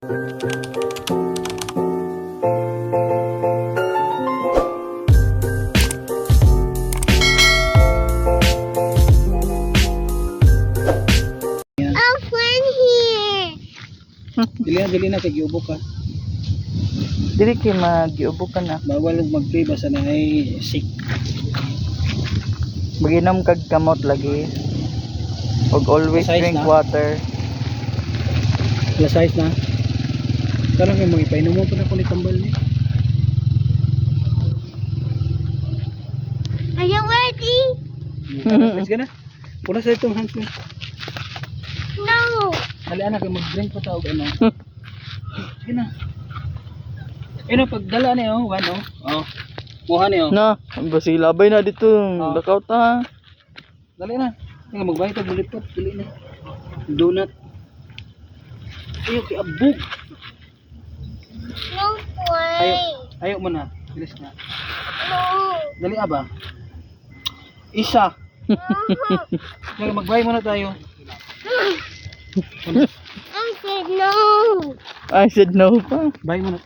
Dili na kay giubok ka. Dili kay magiubok ka na. Bawal mag-pray basta na ay sick. Maginom kag kamot lagi. Og always Size drink na? water. Plus size na. Karon kay mga ipainom mo pa na ko ni tambal ni. Are you ready? Let's go na. Puna sa itong hands mo. No. Dali anak kay mag-drink pa ta og ano. Sige na. Ano pagdala ni oh, one oh. Oh. Muha ni oh. Na, basilabay na dito. Lakaw ta. Dali na. Nga magbayad tag lipot, dili na. Donut. Ayo kay abog. No play. Ayo mo na. Bilis na. No. Dali aba. Isa. Nga magbayad muna tayo. I said no. I said no pa. Bayad muna.